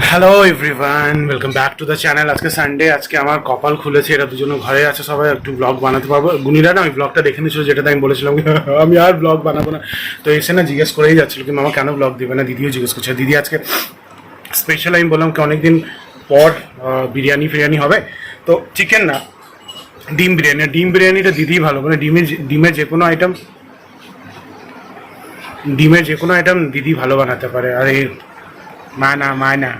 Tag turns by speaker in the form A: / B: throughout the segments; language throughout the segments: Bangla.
A: Hello everyone, welcome back to the channel. আজকে সানডে, আজকে আমার কপাল খুলেছে, এরা দুজনে ঘরে আছে, সবাই একটু ব্লগ বানাতে পারবো। গুনিরা না ওই ব্লগটা দেখে নিচ্ছিল, যেটাতে আমি বলেছিলাম আমি আর ব্লগ বানাবো না। তো এসে না জিজ্ঞেস করেই যাচ্ছিল কি মামা কেন ব্লগ দিবে না, দিদিও জিজ্ঞেস করছে। দিদি আজকে স্পেশাল, আমি বললাম কি অনেকদিন পর বিরিয়ানি হবে, তো চিকেন না ডিম বিরিয়ানি। ডিম বিরিয়ানিটা দিদিই ভালো, মানে ডিমের যে কোনো আইটেম দিদি ভালো বানাতে পারে। আর এই মায়না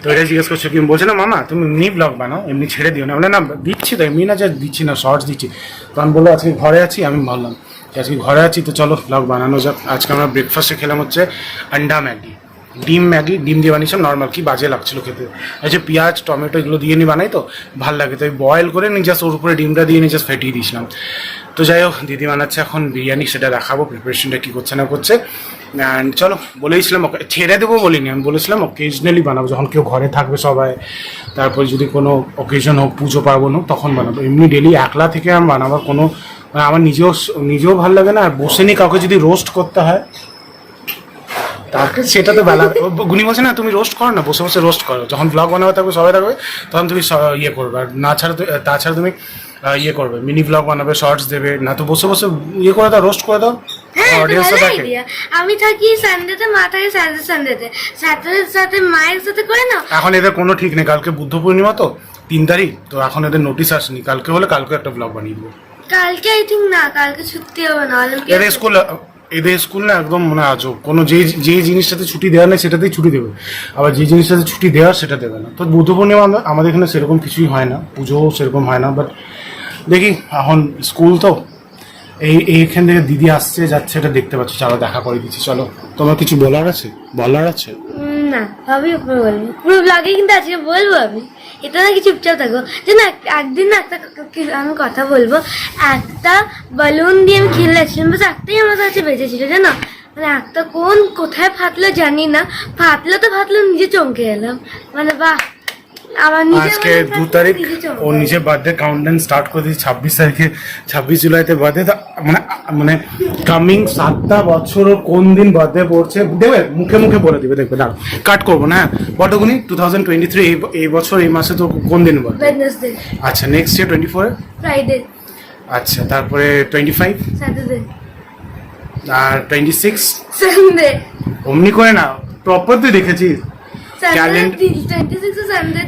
A: তো এটা জিজ্ঞেস করছো কি, বলছে না মামা তুমি এমনি ব্লগ বানাও, এমনি ছেড়ে দিও না। বলে না দিচ্ছি তো, এমনি না যে দিচ্ছি না, শর্টস দিচ্ছি। তো আমি বললো আজকে ঘরে আছি, আমি ভাবলাম আজকে ঘরে আছি তো চলো ব্লগ বানানো যাক। আজকে আমরা ব্রেকফাস্টে খেলাম হচ্ছে আন্ডা ম্যাগি, ডিম দিয়ে বানিয়েছিলাম নর্মাল, কি বাজে লাগছিল খেতে। আচ্ছা পেঁয়াজ টমেটো এগুলো দিয়ে নি বানাই তো ভাল লাগে, তো বয়েল করে নি জাস্ট ওর উপরে ডিমটা দিয়ে নি জাস্ট ফেটিয়ে দিয়েছিলাম। তো যাই হোক দিদি বানাচ্ছে এখন বিরিয়ানি, সেটা দেখাবো প্রিপারেশনটা কী করছে না করছে। অ্যান্ড চলো, বলেইছিলাম ওকে ছেড়ে দেবো বলিনি, আমি বলেছিলাম অকেজনালি বানাবো, যখন কেউ ঘরে থাকবে সবাই, তারপর যদি কোনো অকেশন হোক, পুজো পার্বণ হোক, তখন বানাবো। এমনি ডেলি একলা থেকে আমি বানাবার কোনো, মানে আমার নিজেও ভালো লাগে না। আর বসে নি কাউকে যদি রোস্ট করতে হয় তাকে, সেটা তো বেলা গুনি বলছে না তুমি রোস্ট করো না, বসে বসে রোস্ট করো, যখন ব্লগ বানাবে থাকবে সবাই থাকবে তখন তুমি ইয়ে করবে। আর তাছাড়া তুমি ইয়ে করবে, মিনি ব্লগ বানাবে, শর্টস দেবে, না তো বসে বসে ইয়ে করে দাও, রোস্ট করে দাও।
B: আমি থাকি সানডেতে, মা থাকে সানডেতে, স্যাটারডের সাথে মায়ের সাথে করে না।
A: এখন এদের কোনো ঠিক নেই, কালকে বুদ্ধ পূর্ণিমা তো 3 তারিখ, তো এখন এদের নোটিশ আসেনি। কালকে হলে কালকে একটা ব্লগ বানিয়ে দেবো।
B: কালকে আই থিঙ্ক না, কালকে ছুটি হবে না।
A: এদের স্কুল না একদম মানে আজব, কোনো যে জিনিসটাতে ছুটি দেওয়া নেই সেটাতেই ছুটি দেবে, আবার যে জিনিসটাতে ছুটি দেওয়ার সেটা দেবে না। তো বুদ্ধ পূর্ণিমা আমাদের এখানে সেরকম কিছুই হয় না, পুজোও সেরকম হয় না। বাট দেখি এখন স্কুল তো এইখান থেকে দিদি আসছে যাচ্ছে, এটা দেখতে পাচ্ছি, চলো দেখা করে দিচ্ছি। চলো, তোমার কিছু বলার আছে?
B: না ভাবি উপরে বলবো, পুরো ব্লগে কিন্তু আজকে বলবো আমি, এটা নাকি চুপচাপ থাকবো যে না। একদিন না একটা আমি কথা বলবো, একটা বালুন দিয়ে আমি খেলে যাচ্ছিলাম, বাস একটাই আমার কাছে বেঁচেছিল জানো, মানে একটা কোথায় ফাটলো জানি না, ফাটলো নিজে চমকে এলাম, মানে বাহ।
A: আজকে 2 তারিখ, ও নিজে বার্থডে কাউন্টডাউন স্টার্ট করে দিয়েছে 26 তারিখে, 26 জুলাইতে বার্থডে। মানে মানে কামিং 7টা বছর ও কোন দিন বার্থডে পড়ছে দেবে, মুখে বলে দিবে, দেখবে দাঁড়ো কাট করবো না। বটগুনি 2023 এই বছর এই মাসে তো কোন দিন বার্থডে? আচ্ছা নেক্সট ইয়ার 24
B: ফ্রাইডে।
A: আচ্ছা তারপরে 25
B: স্যাটারডে।
A: আর 26
B: সানডে।
A: অমনি করে না, প্রপার তুই দেখেছিস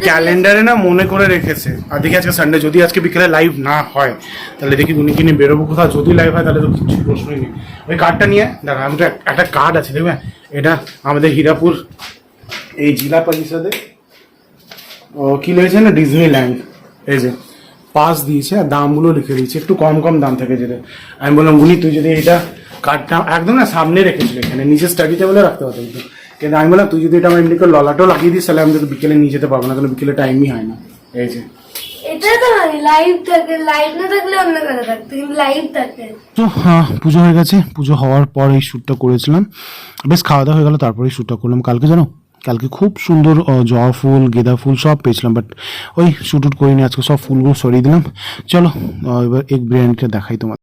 A: ক্যালেন্ডারে না মনে করে রেখেছে। আর দেখি আজকে সানডে, যদি আজকে বিকেলে লাইভ না হয় তাহলে দেখি উনি কিনে বেরোবো কোথাও, যদি লাইভ হয় তাহলে তো কিছু প্রশ্নই নেই। ওই কার্ডটা নিয়ে দেখো, আমি তো একটা কার্ড আছে দেখবে, এটা আমাদের হীরাপুর এই জেলা পরিষদে কি লিখেছে না, ডিজনিল্যান্ড, এই যে পাস দিয়েছে আর দামগুলো লিখে দিয়েছে, একটু কম দাম থেকে যেটা। আমি বললাম উনি তুই যদি এটা কার্ডটা একদম না সামনে রেখেছিল, এখানে নিচে স্টাডি টেবিলে রাখতে হতো, কিন্তু আমি বললাম তুই যদি এটা আমার এমনি করে ললাটাও লাগিয়ে দিস তাহলে আমি তো বিকেলে নিয়ে যেতে পারবো না, কারণ বিকেলে টাইমই হয় না। এই যে
B: এটা তো লাইভ থাকে, লাইভ না থাকলে অন্য কথা থাকতো, কিন্তু লাইভ থাকে।
A: তো হ্যাঁ, পুজো হয়ে গেছে, পুজো হওয়ার পর এই শ্যুটটা করেছিলাম, বেশ খাওয়া দাওয়া হয়ে গেল, তারপরে শ্যুটটা করলাম। কালকে খুব সুন্দর জবা ফুল, গেঁদা ফুল সব পেয়েছিলাম, বাট ওই শ্যুট করিনি, আজকে সব ফুলগুলো সরিয়ে দিলাম। চলো এবার এক বিরিয়ানিটা দেখাই তোমার।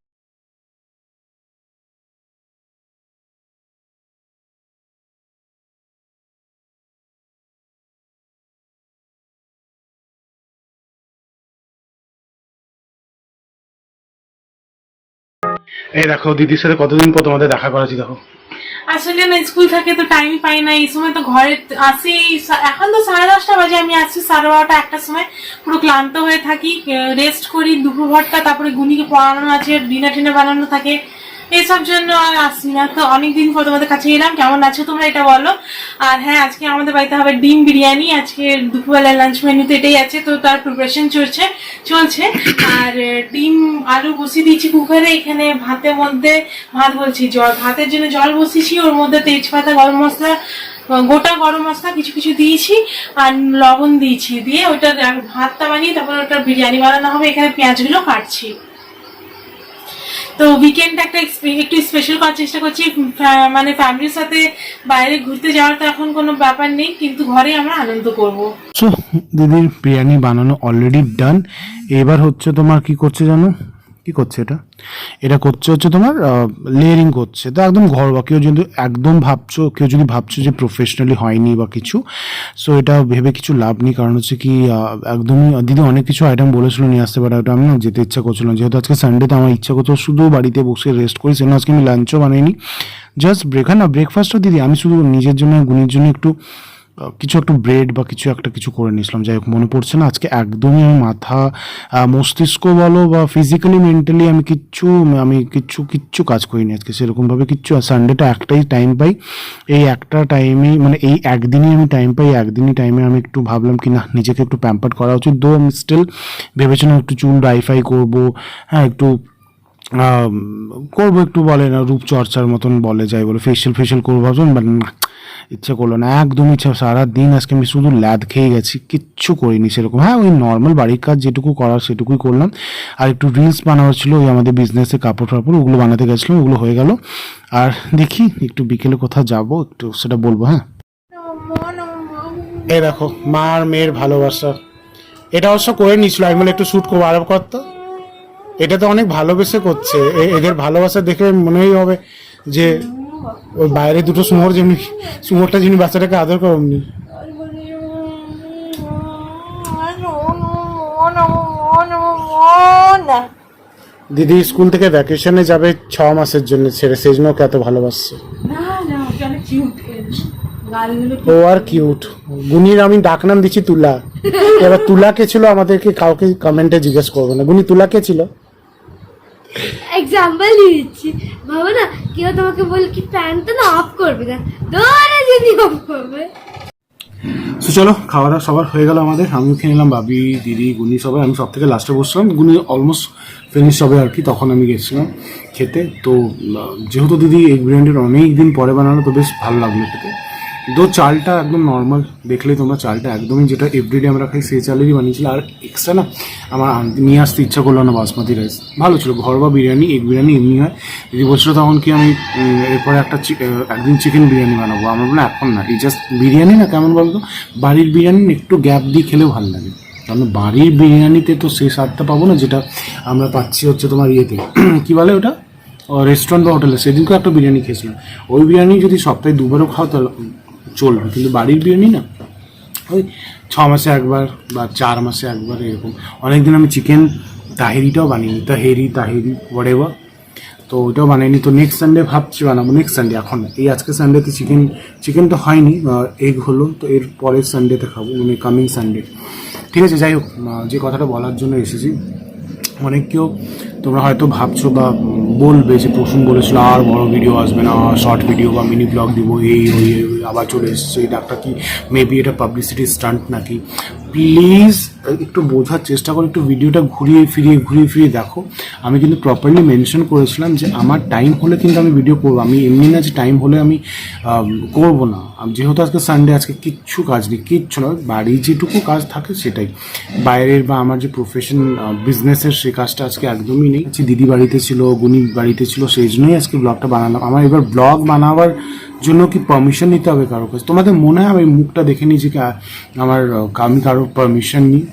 A: এই দেখো দিদির সাথে কতদিন পর তোমাদের দেখা করাচ্ছি, দেখো।
C: আসলে না স্কুল থাকে তো টাইমই পাই না, এই সময় তো ঘরে আসি, এখন তো 10:30 বাজে, আমি আসছি 12:30 1টার সময়, পুরো ক্লান্ত হয়ে থাকি, রেস্ট করি দুপুর ভরটা, তারপরে গুনিকে পড়ানো আছে, ডিনার বানানো থাকে, এইসব জন্য আর আসি না। তো অনেকদিন পর তোমাদের কাছে এলাম, কেমন আছো তোমরা এটা বলো। আর হ্যাঁ, আজকে আমাদের বাড়িতে হবে ডিম বিরিয়ানি, আজকে দুপুরবেলার লাঞ্চ মেনুতে এটাই আছে, তো তার প্রিপারেশন চলছে। আর ডিম আলু বসিয়ে দিয়েছি কুকারে, এখানে ভাতের মধ্যে ভাতের জন্য জল বসিয়েছি, ওর মধ্যে তেজপাতা, গরম মশলা, গোটা গরম মশলা কিছু দিয়েছি, আর লবণ দিয়েছি, দিয়ে ওইটা ভাতটা বানিয়ে তারপর ওটা বিরিয়ানি বানানো হবে। এখানে পেঁয়াজগুলো কাটছি। তো উইকেন্ড একটু স্পেশাল করার চেষ্টা করছি, মানে ফ্যামিলির সাথে বাইরে ঘুরতে যাওয়ার তো এখন কোনো ব্যাপার নেই, কিন্তু ঘরে আমরা আনন্দ করব।
A: সো দিদির বিরিয়ানি বানানো অলরেডি ডান, এবার হচ্ছে তোমার কি করছে জানো, কি করছে এটা? এটা করছে হচ্ছে তোমার লেয়ারিং করছে। তো একদম ঘরোয়া, কেউ যদি ভাবছো যে প্রফেশনালি হয়নি বা কিছু, সো এটা ভেবে কিছু লাভ নেই। কারণ হচ্ছে কি একদমই দিদি অনেক কিছু আইটেম বলেছিল নিয়ে আসতে পারে, ওটা আমি না যেতে ইচ্ছা করছিল না। যেহেতু আজকে সানডেতে আমার ইচ্ছা করছিল শুধু বাড়িতে বসে রেস্ট করি, সেজন্য আজকে আমি লাঞ্চও বানাইনি, জাস্ট ব্রেকফাস্টও দিদি আমি শুধু নিজের জন্য গুনির জন্য একটু কিছু একটু ব্রেড বা কিছু করে নিয়েছিলাম। যাই হোক মনে পড়ছে না আজকে একদমই আমি মাথা মস্তিষ্ক বলো বা ফিজিক্যালি মেন্টালি আমি কিচ্ছু কাজ করিনি আজকে সেরকমভাবে কিচ্ছু। সানডেটা একটাই টাইম পাই, এই একটা টাইমেই মানে এই একদিনই আমি টাইম পাই, একদিনই টাইমে আমি একটু ভাবলাম কি না নিজেকে একটু প্যাম্পার করা উচিত। দো আমি স্টিল ভেবেছিলাম একটু চুল ডাইফাই করবো, হ্যাঁ একটু করবো, একটু বলে না রূপচর্চার মতন বলে, যাই বলে ফেশিয়াল করবো ভাবছিলাম, বাট না ইচ্ছা করলো না, একদম ইচ্ছা। সারাদিন আজকে আমি শুধু ল্যাদ খেয়ে গেছি, কিচ্ছু করিনি সেরকম। হ্যাঁ ওই নর্মাল বাড়ির কাজ যেটুকু করার সেটুকুই করলাম, আর একটু রিলস বানাবার ছিল ওই আমাদের বিজনেসে কাপড় ওগুলো বানাতে গেছিলাম, ওগুলো হয়ে গেল। আর দেখি একটু বিকেলে কোথাও যাবো, একটু সেটা বলবো। হ্যাঁ এই দেখো মা আর মেয়ের ভালোবাসা, এটা অবশ্য করে নিয়েছিল, আমি বলে একটু শ্যুট করবো, আরব করতো। এটা তো অনেক ভালোবেসে করছে, এদের ভালোবাসা দেখে মনেই হবে যে ওই বাইরে দুটো সুমোরটা যিনি বাচ্চাটাকে আদর করে অমনি। দিদি স্কুল থেকে ভ্যাকেশনে যাবে 6 মাসের জন্য ছেড়ে, সেই জন্য ওকে এত ভালোবাসছে। ও আর কিউট। গুনির আমি ডাকনাম দিচ্ছি তুলা, এবার তুলা কে ছিল আমাদেরকে কাউকে কমেন্টে জিজ্ঞেস করবো না, গুনি তুলা কে ছিল?
B: এক্সাম্পল দিচ্ছি, ভাবো না কেউ তোমাকে বলে কি প্যান্টটা না অফ করবে না, দৌড়ে যদি অফ করবে।
A: তো চলো খাওয়া দাওয়া সবার হয়ে গেল আমাদের, আমিও খেয়ে নিলাম, ভাবি দিদি গুনি সবাই। আমি সব থেকে লাস্টে বসছিলাম, গুনি অলমোস্ট ফিনিশ হবে আর কি, তখন আমি গেছিলাম খেতে। তো যেহেতু দিদি এই বিরিয়ানিটা অনেক দিন পরে বানানো, তো বেশ ভালো লাগলো খেতে। চালটা একদম নর্মাল, দেখলেই তোমরা চালটা একদমই যেটা এভরিডে আমরা খাই সেই চালেরই বানিয়েছিল। আর এক্সট্রা না আমার নিয়ে আসতে ইচ্ছা করলো না বাসমতি রাইস, ভালো ছিল। ঘরোয়া বিরিয়ানি, এগ বিরিয়ানি এমনি হয়। দিদি বলছিল তখন কি আমি এরপরে একদিন চিকেন বিরিয়ানি বানাবো। আমার বলে এখন না, এই জাস্ট বিরিয়ানি না, কেমন বলতো বাড়ির বিরিয়ানি একটু গ্যাপ দিয়ে খেলেও ভালো লাগে। কারণ বাড়ির বিরিয়ানিতে তো সেই স্বাদটা পাবো না যেটা আমরা পাচ্ছি হচ্ছে তোমার ইয়েতে কী বলে ওটা রেস্টুরেন্ট বা হোটেলে। সেদিনকে একটা বিরিয়ানি খেয়েছিলাম, ওই বিরিয়ানি যদি সপ্তাহে দুবারও খাও তাহলে চলবে, কিন্তু বাড়ির বিরিয়ানি না ওই 6 মাসে একবার বা 4 মাসে একবার এরকম। অনেকদিন আমি চিকেন তাহেরিটাও বানিয়ে তাহেরি হোয়াটএভার, তো ওইটাও বানাইনি। তো নেক্সট সানডে ভাবছি বানাবো, নেক্সট সানডে এখন না, এই আজকে সানডেতে চিকেন তো হয়নি, এগ হলো, তো এর পরের সানডেতে খাবো, মানে কামিং সানডে। ঠিক আছে, যাই হোক যে কথাটা বলার জন্য এসেছি, অনেক কেউ তোমরা হয়তো ভাবছো বা বলবে যে প্রসূন বলেছিল আর বড় ভিডিও আসবে না, শর্ট ভিডিও বা মিনি ব্লগ দিব, এই ওই আবার চলে এসছে এই ডাক্তার, কি মেবি এটা পাবলিসিটি স্টান্ট নাকি? প্লিজ একটু বোঝার চেষ্টা করো, একটু ভিডিওটা ঘুরিয়ে ফিরিয়ে দেখো। আমি কিন্তু প্রপারলি মেনশন করেছিলাম যে আমার টাইম হলে কিন্তু আমি ভিডিও করবো, আমি এমনি না যে টাইম হলে আমি করবো না। যেহেতু আজকে সানডে, আজকে কিচ্ছু কাজ নেই, কিচ্ছু নয়, বাড়ি যেটুকু কাজ থাকে সেটাই, বাইরের বা আমার যে প্রফেশন বিজনেসের সে কাজটা আজকে একদমই নেই। দিদি বাড়িতে ছিল, গুনি বাড়িতে ছিল, সেই জন্যই আজকে ব্লগটা বানালাম। আমার এবার ব্লগ বানাবার জন্য কি পারমিশন নিতে হবে কারোর কাছে? তোমাদের মনে হয় আমি মুখটা দেখে নিয়েছি কি আমি কারোর পারমিশন নিই?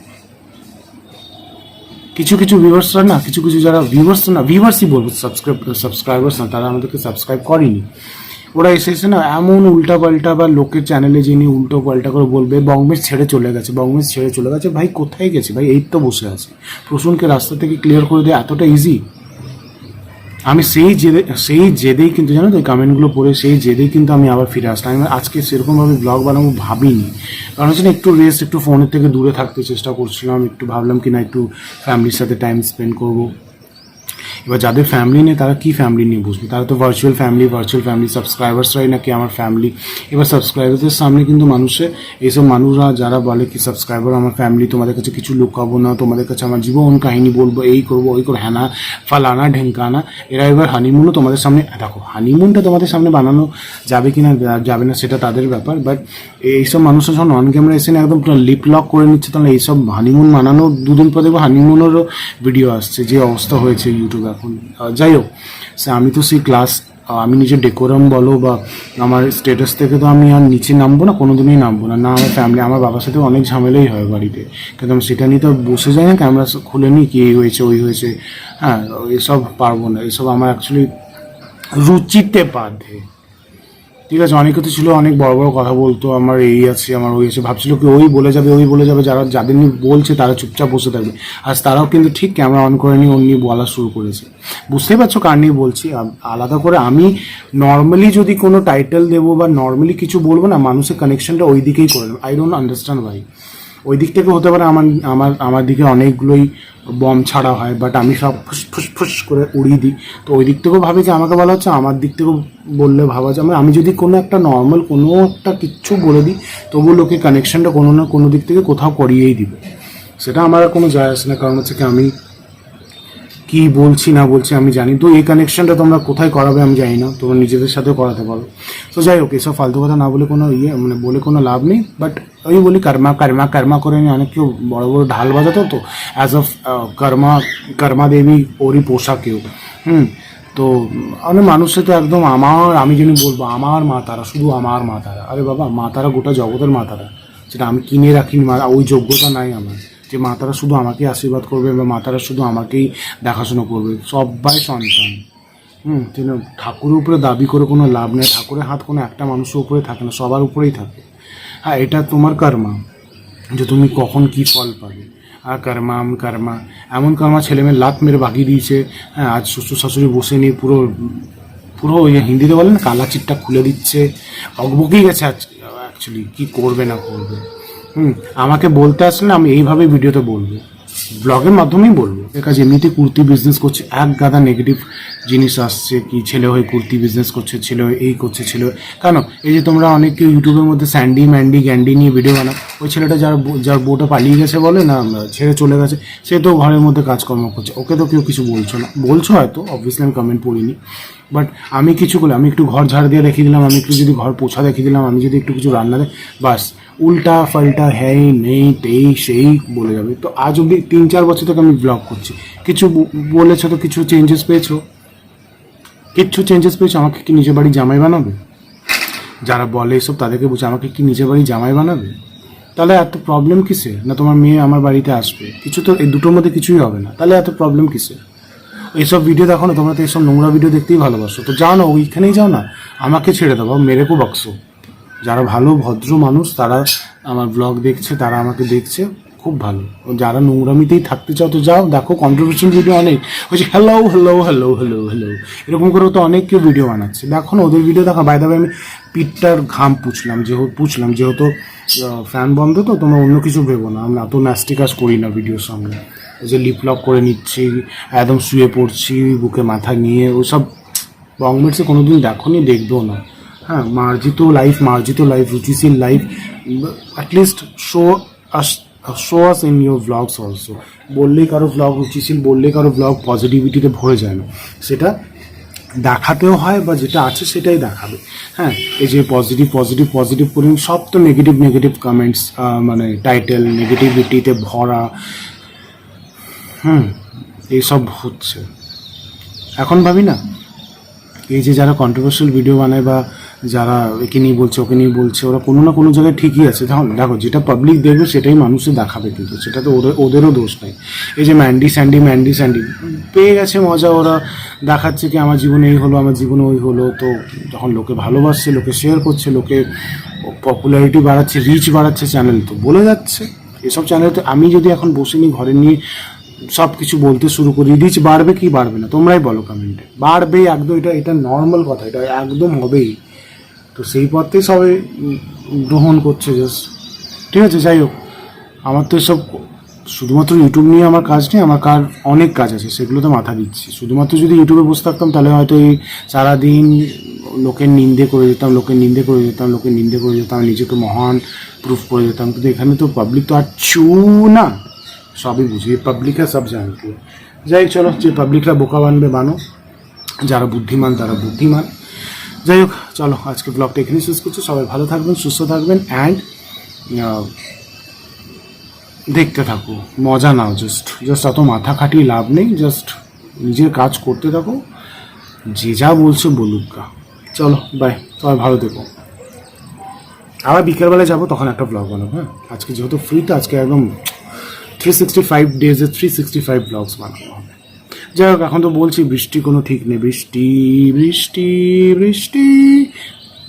A: কিছু ভিউয়ার্সরা না, কিছু যারা ভিউয়ার্সই বলবো, সাবস্ক্রাইবার্স না, তারা আমাদেরকে সাবস্ক্রাইব করেনি। ওরা এসেছে না এমন উল্টাপাল্টা বা লোকের চ্যানেলে যিনি উল্টো পাল্টা করে বলবে বংমেশ ছেড়ে চলে গেছে। ভাই কোথায় গেছে ভাই? এই তো বসে আছে। প্রসূনকে রাস্তা থেকে ক্লিয়ার করে দেয় এতটা ইজি? আমি সেই জেদেই কিন্তু জানো তো এই কমেন্টগুলো পড়ে সেই জেদেই কিন্তু আমি আবার ফিরে আসলাম। আমি আজকে সেরকমভাবে ব্লগ বানাবো ভাবিনি, কারণ হচ্ছে না একটু রেস্ট, একটু ফোনের থেকে দূরে থাকতে চেষ্টা করছিলাম, একটু ভাবলাম কি না একটু ফ্যামিলির সাথে টাইম স্পেন্ড করবো। এবার যাদের ফ্যামিলি নেই তারা কি ফ্যামিলি নিয়ে বুঝবে? তারা তো ভার্চুয়াল ফ্যামিলি সাবস্ক্রাইবার্সরাই নাকি আমার ফ্যামিলি। এবার সাবস্ক্রাইবারদের সামনে কিন্তু এইসব মানুষরা যারা বলে কি সাবস্ক্রাইবার আমার ফ্যামিলি, তোমাদের কাছে কিছু লুকাবো না, তোমাদের কাছে আমার জীবন কাহিনী বলবো, এই করবো ওই করবো, হ্যানা ফালানা ঢেঙ্কানা, এরা এবার হানিমুনও তোমাদের সামনে, দেখো হানিমুনটা তোমাদের সামনে বানানো যাবে কি না যাবে না সেটা তাদের ব্যাপার, বাট এইসব মানুষরা যখন অন ক্যামেরা এসে একদম লিপ লক করে নিচ্ছে, তাহলে এইসব হানিমুন বানানো 2 দিন পর দেখবো হানিমুনেরও ভিডিও আসছে, যে অবস্থা হয়েছে ইউটিউবে এখন। যাই হোক, আমি তো সেই ক্লাস আমি নিজের ডেকোরাম বলো বা আমার স্ট্যাটাস থেকে তো আমি আর নিচে নামবো না, কোনো দিনই নামবো না। না আমার ফ্যামিলি, আমার বাবার সাথে অনেক ঝামেলাই হয় বাড়িতে, কিন্তু আমি সেটা নিয়ে তো বসে যাই না, ক্যামেরা খুলে নিই কি এই হয়েছে ওই হয়েছে। হ্যাঁ, এসব পারবো না, এসব আমার অ্যাকচুয়ালি রুচিতে বাধে। ঠিক আছে, অনেকে তো ছিল অনেক বড় বড় কথা বলতো, আমার এই আছে আমার ওই আছে, ভাবছিল কি ওই বলে যাবে ওই বলে যাবে, যারা যাদের নিয়ে বলছে তারা চুপচাপ বসে থাকবে। আর তারাও কিন্তু ঠিক ক্যামেরা অন করে নিয়ে অন্য বলা শুরু করেছে। বুঝতেই পারছো কার নিয়ে বলছি। আলাদা করে আমি নর্মালি যদি কোনো টাইটেল দেবো বা নর্মালি কিছু বলবো না, মানুষের কানেকশনটা ওই দিকেই করে নেবে। আই ডোন্ট আন্ডারস্ট্যান্ড ভাই, ওই দিক থেকে হতে পারে আমার আমার আমার দিকে অনেকগুলোই বম ছাড়া হয়, বাট আমি সব ফুস করে উড়িয়ে দিই। তো ওই দিক থেকেও ভাবে যে আমাকে বলা হচ্ছে, আমার দিক থেকেও বললে ভাবা যায় আমি যদি কোনো একটা নর্মাল কোনো একটা কিচ্ছু বলে দিই, তবু লোকে কানেকশনটা কোনো না কোনো দিক থেকে কোথাও করিয়েই দিবে। সেটা আমার আর কোনো যায় আসে না, কারণ হচ্ছে কি আমি কি বলছি না বলছি আমি জানি। তো এই কানেকশনটা তোমরা কোথায় করাবে আমি জানি না, তোমরা নিজেদের সাথেও করাতে পারো। তো যাই হোক, এসব ফালতু কথা না বলে কোনো মানে বলে কোনো লাভ নেই। বাট ওই বলি কর্মা কর্মা কর্মা করে নিয়ে অনেক কেউ বড় বড় ঢাল বাজাতো, তো অ্যাজ অফ কর্মা দেবী ওরই পোশাক কেউ। তো অনেক মানুষের তো একদম আমি যিনি বলবো আমার মা তারা, শুধু আমার মা তারা। আরে বাবা, মা তারা গোটা জগতের মা তারা, সেটা আমি কিনে রাখিনি, ওই যোগ্যতা নাই আমার যে মা তারা শুধু আমাকেই আশীর্বাদ করবে বা মা তারা শুধু আমাকেই দেখাশোনা করবে। সবাই সন্তান। কিন্তু ঠাকুরের উপরে দাবি করে কোনো লাভ নেই। ঠাকুরের হাত কোনো একটা মানুষের উপরে থাকে না, সবার উপরেই থাকে। হ্যাঁ, এটা তোমার কর্মা যে তুমি কখন কি ফল পাবে। আর কর্মা এমন কর্মা ছেলেমেয়ে লাত মেরে বাগিয়ে দিয়েছে। হ্যাঁ, আজ শ্বশুর শাশুড়ি বসে নিয়ে পুরো পুরো ওই হিন্দিতে বলে না কালা চিটটা খুলে দিচ্ছে, বকবকেই গেছে অ্যাকচুয়ালি কী করবে না করবে। আমাকে বলতে আসলে আমি এইভাবে ভিডিওতে বলবো, ব্লগের মাধ্যমেই বলবো। এর কাছে এমনিতে কুর্তি বিজনেস করছে, এক গাদা নেগেটিভ জিনিস আসছে কি ছেলে হয়ে কুর্তি বিজনেস করছে, ছেলে হয়ে এই করছে, ছেলে কেন। এই যে তোমরা অনেকে ইউটিউবের মধ্যে স্যান্ডি ম্যান্ডি গ্যান্ডি নিয়ে ভিডিও বানাও, ওই ছেলেটা যার বউটা পালিয়ে গেছে বলে না, ছেড়ে চলে গেছে, সে তো ঘরের মধ্যে কাজকর্ম করছে, ওকে তো কেউ কিছু বলছো না। বলছো হয়তো, অবভিয়াসলি আমি কমেন্ট পড়িনি, বাট আমি কিছু করলে, আমি একটু ঘর ঝাড় দিয়ে দেখিয়ে দিলাম, আমি একটু যদি ঘর পোছা দেখিয়ে দিলাম, আমি যদি একটু কিছু রান্না দেয়, বাস উল্টা ফাল্টা হ্যাঁ নেই তেই সেই বলে যাবে। তো আজ অব্দি 3-4 বছর থেকে আমি ব্লগ করছি, কিছু বলেছো তো কিছু চেঞ্জেস পেয়েছো? কিচ্ছু চেঞ্জেস পেয়েছো? আমাকে কি নিজের বাড়ি জামাই বানাবে? যারা বলে এসব তাদেরকে বলছে আমাকে কি নিজের বাড়ি জামাই বানাবে? তাহলে এত প্রবলেম কিসে? না তোমার মেয়ে আমার বাড়িতে আসবে, কিছু তো এই দুটোর মধ্যে কিছুই হবে না, তাহলে এত প্রবলেম কিসে? এইসব ভিডিও দেখো না, তোমরা তো এইসব নোংরা ভিডিও দেখতেই ভালোবাসো, তো যাও না ওইখানেই যাও না, আমাকে ছেড়ে দাও, মেরে কো বাক্সো। যারা ভালো ভদ্র মানুষ তারা আমার ব্লগ দেখছে, তারা আমাকে দেখছে, খুব ভালো। যারা নোংরামিতেই থাকতে চাও তো যাও, দেখো কন্ট্রিবিউশন ভিডিও অনেক হচ্ছে, hello hello hello hello hello এরকম করে তো অনেক কেউ ভিডিও বানাচ্ছে, দেখো না ওদের ভিডিও দেখা। বাই দ্য ওয়ে, আমি পিঠটার ঘাম পুছলাম যেহেতু ফ্যান বন্ধ, তো তোমরা অন্য কিছু ভেবো না, আমরা এত ন্যাস্টি কাজ করি না ভিডিওর সামনে। যে লিপ লক করে নিচ্ছি, একদম শুয়ে পড়ছি বুকে মাথা নিয়ে, ওসব বংমেটসে কোনো দিন দেখো নি, দেখবেও না। হ্যাঁ, মার্জিত লাইফ রুচিশীল life, at least show us in your blogs also. বললেই কারো ব্লগ রুচিশীল, বললেই কারো ব্লগ পজিটিভিটিতে ভরে যায় না, সেটা দেখাতেও হয় বা যেটা আছে সেটাই দেখাবে। হ্যাঁ, এই যে পজিটিভ করি, সব তো নেগেটিভ কমেন্টস, মানে টাইটেল নেগেটিভিটিতে ভরা। এইসব হচ্ছে। এখন ভাবি না, এই যে যারা কন্ট্রোভার্সিয়াল ভিডিও বানায় বা যারা একে নিয়ে বলছে ওকে নিয়ে বলছে, ওরা কোনো না কোনো জায়গায় ঠিকই আছে। দেখো যেটা পাবলিক দেখবে সেটাই মানুষে দেখাবে, কিন্তু সেটা তো ওদেরও দোষ নেই। এই যে ম্যান্ডি স্যান্ডি পেয়ে গেছে মজা, ওরা দেখাচ্ছে কি আমার জীবনে এই হলো, আমার জীবনে ওই হলো। তো যখন লোকে ভালোবাসছে, লোকে শেয়ার করছে, লোকে পপুলারিটি বাড়াচ্ছে, রিচ বাড়াচ্ছে, চ্যানেল তো বলে যাচ্ছে। এসব চ্যানেল তো আমি যদি এখন বসে নিই ঘরে নিয়ে সব কিছু বলতে শুরু করি, রিচ বাড়বে কি বাড়বে না তোমরাই বলো কমেন্টে। বাড়বে একদম, এটা নর্মাল কথা, এটা একদম হবেই। তো সেই পথেই সবাই গ্রহণ করছে জাস্ট, ঠিক আছে। যাই হোক, আমার তো এসব শুধুমাত্র ইউটিউব নিয়ে আমার কাজ নেই, আমার অনেক কাজ আছে, সেগুলোতে মাথা দিচ্ছি। শুধুমাত্র যদি ইউটিউবে বসে থাকতাম তাহলে হয়তো এই সারাদিন লোকের নিন্দে করে যেতাম, নিজেকে মহান প্রুফ করে যেতাম। কিন্তু এখানে তো পাবলিক তো আর না, সবই বুঝি, পাবলিকরা সব জানতো। যাই চলো, যে পাবলিকরা বোকা বানো, যারা বুদ্ধিমান তারা বুদ্ধিমান। যাই হোক, চলো আজকে ব্লগটা এখানেই শেষ করছি। সবাই ভালো থাকবেন, সুস্থ থাকবেন, অ্যান্ড দেখতে থাকো, মজা নাও। জাস্ট অত মাথা খাটিয়ে লাভ নেই, জাস্ট নিজের কাজ করতে থাকো, যে যা বলছো বলুক গা। চলো বাই, সবাই ভালো থেকো। আবার বিকেলবেলা যাবো, তখন একটা ব্লগ বানাবো। হ্যাঁ, আজকে যেহেতু ফ্রি তো আজকে একদম 365 ডেজে 365 ব্লগস বানাবো হবে। যাই হোক, এখন তো বলছি বৃষ্টি কোনো ঠিক নেই, বৃষ্টি বৃষ্টি বৃষ্টি